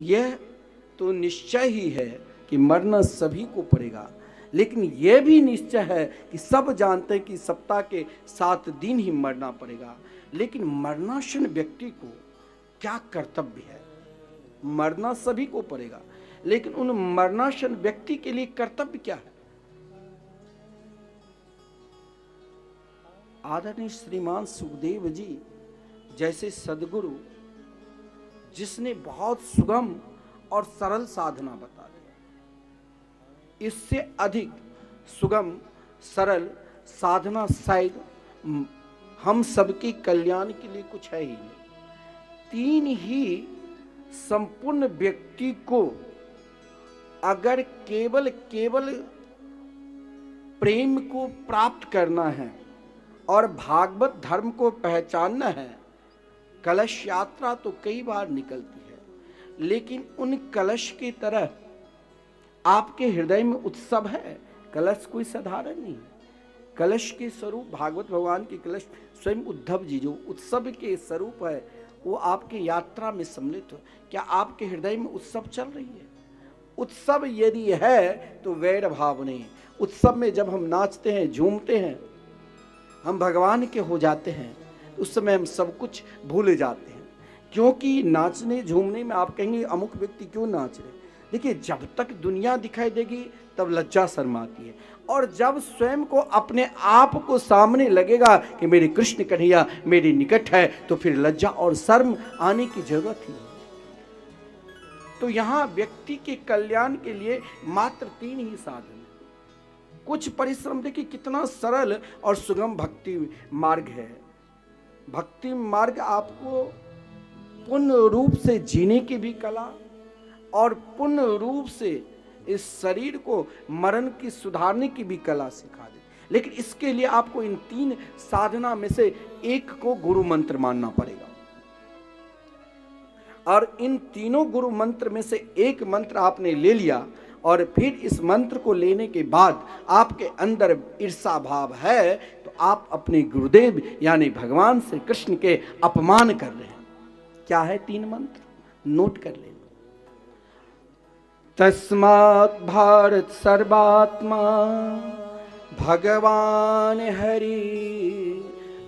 यह तो निश्चय ही है कि मरना सभी को पड़ेगा, लेकिन यह भी निश्चय है कि सब जानते हैं कि सप्ताह के 7 दिन ही मरना पड़ेगा। लेकिन मरणासन व्यक्ति को क्या कर्तव्य है? मरना सभी को पड़ेगा, लेकिन उन मरणासन व्यक्ति के लिए कर्तव्य क्या है? आदरणीय श्रीमान सुखदेव जी जैसे सदगुरु, जिसने बहुत सुगम और सरल साधना बता दी, इससे अधिक सुगम सरल साधना शायद हम सबके कल्याण के लिए कुछ है ही नहीं। 3 ही संपूर्ण व्यक्ति को अगर केवल प्रेम को प्राप्त करना है और भागवत धर्म को पहचानना है, कलश यात्रा तो कई बार निकलती है, लेकिन उन कलश की तरह आपके हृदय में उत्सव है। कलश कोई साधारण नहीं है। कलश के स्वरूप भागवत भगवान के कलश स्वयं उद्धव जी जो उत्सव के स्वरूप है, वो आपके यात्रा में सम्मिलित हो। क्या आपके हृदय में उत्सव चल रही है? उत्सव यदि है तो वैर भाव नहीं। उत्सव में जब हम नाचते हैं, झूमते हैं, हम भगवान के हो जाते हैं, उस समय हम सब कुछ भूल जाते हैं। क्योंकि नाचने झूमने में आप कहेंगे अमुक व्यक्ति क्यों नाच रहे? देखिए, जब तक दुनिया दिखाई देगी तब लज्जा शर्माती है, और जब स्वयं को अपने आप को सामने लगेगा कि मेरे कृष्ण कन्हैया मेरे निकट है, तो फिर लज्जा और शर्म आने की जरूरत ही नहीं। तो यहाँ व्यक्ति के कल्याण के लिए मात्र 3 ही साधन। कुछ परिश्रम, देखिए कितना सरल और सुगम भक्ति मार्ग है। भक्ति मार्ग आपको पूर्ण रूप से जीने की भी कला और पूर्ण रूप से इस शरीर को मरण की सुधारने की भी कला सिखा दे। लेकिन इसके लिए आपको इन 3 साधना में से एक को गुरु मंत्र मानना पड़ेगा, और इन तीनों गुरु मंत्र में से एक मंत्र आपने ले लिया, और फिर इस मंत्र को लेने के बाद आपके अंदर ईर्षा भाव है, तो आप अपने गुरुदेव यानी भगवान श्री कृष्ण के अपमान कर रहे हैं। क्या है 3 मंत्र? नोट कर लेना। तस्मात् भारत सर्वात्मा भगवान हरि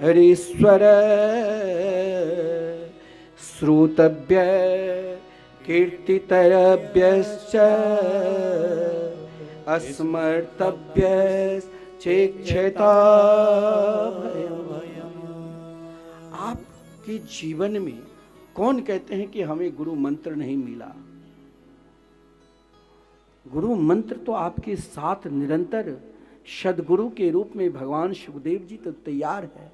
हरीश्वर श्रोतव्य कीर्तितव्यश्च अस्मर्तव्यश्चेक्षता भयम्। आपके जीवन में कौन कहते हैं कि हमें गुरु मंत्र नहीं मिला? गुरु मंत्र तो आपके साथ निरंतर सदगुरु के रूप में भगवान सुखदेव जी तो तैयार है,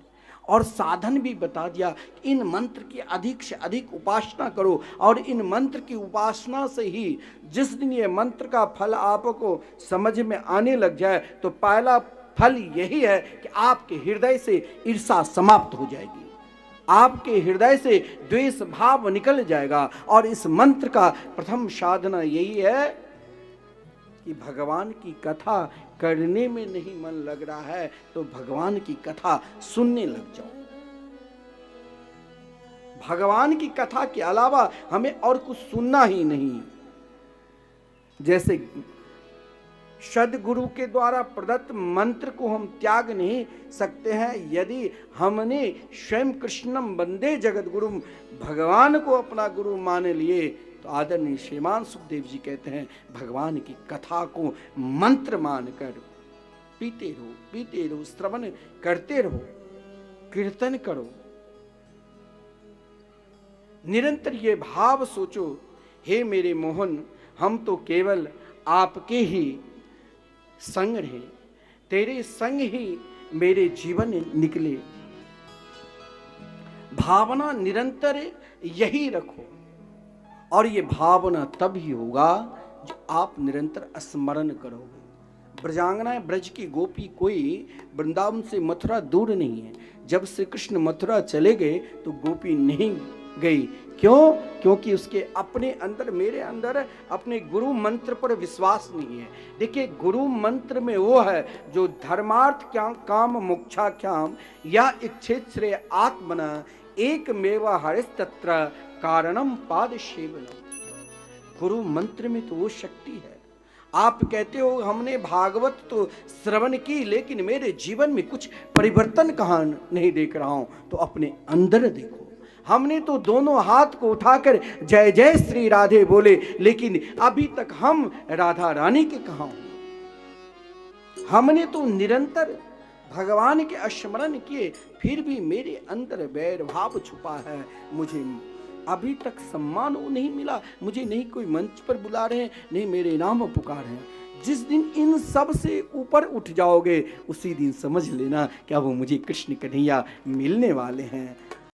और साधन भी बता दिया। इन मंत्र की अधिक से अधिक उपासना करो, और इन मंत्र की उपासना से ही जिस दिन ये मंत्र का फल आपको समझ में आने लग जाए, तो पहला फल यही है कि आपके हृदय से ईर्षा समाप्त हो जाएगी, आपके हृदय से द्वेष भाव निकल जाएगा। और इस मंत्र का प्रथम साधना यही है कि भगवान की कथा करने में नहीं मन लग रहा है, तो भगवान की कथा सुनने लग जाओ। भगवान की कथा के अलावा हमें और कुछ सुनना ही नहीं। जैसे सदगुरु के द्वारा प्रदत्त मंत्र को हम त्याग नहीं सकते हैं, यदि हमने स्वयं कृष्णम वंदे जगत गुरु भगवान को अपना गुरु मान लिए, तो आदरणीय श्रीमान सुखदेव जी कहते हैं भगवान की कथा को मंत्र मानकर पीते रहो, श्रवण करते रहो, कीर्तन करो। निरंतर ये भाव सोचो, हे मेरे मोहन, हम तो केवल आपके ही संग रहे, तेरे संग ही मेरे जीवन निकले। भावना निरंतर यही रखो, और ये भावना तब ही होगा जो आप निरंतर स्मरण करोगे। ब्रजांगना ब्रज की गोपी कोई वृंदावन से मथुरा दूर नहीं है। जब श्री कृष्ण मथुरा चले गए तो गोपी नहीं गई। क्यों? क्योंकि उसके अपने अंदर, मेरे अंदर अपने गुरु मंत्र पर विश्वास नहीं है। देखिए, गुरु मंत्र में वो है जो धर्मार्थ काम मोक्षाख्याम या इच्छेत श्रेय आत्मना एक मेवा हरिस्तत्र कारणम पाद सेवनम। गुरु मंत्र में तो वो शक्ति है। आप कहते हो हमने भागवत तो श्रवण की, लेकिन मेरे जीवन में कुछ परिवर्तन कहाँ नहीं देख रहा हूं। तो अपने अंदर देखो। हमने तो दोनों हाथ को उठाकर जय जय श्री राधे बोले, लेकिन अभी तक हम राधा रानी के कहाँ हो। हमने तो निरंतर भगवान के स्मरण किए, फिर भी मेरे अंदर वैर भाव छुपा है। मुझे अभी तक सम्मान नहीं मिला, मुझे नहीं कोई मंच पर बुला रहे हैं, नहीं मेरे नाम पुकार हैं। जिस दिन इन सब से ऊपर उठ जाओगे, उसी दिन समझ लेना क्या वो मुझे कृष्ण कन्हैया मिलने वाले हैं।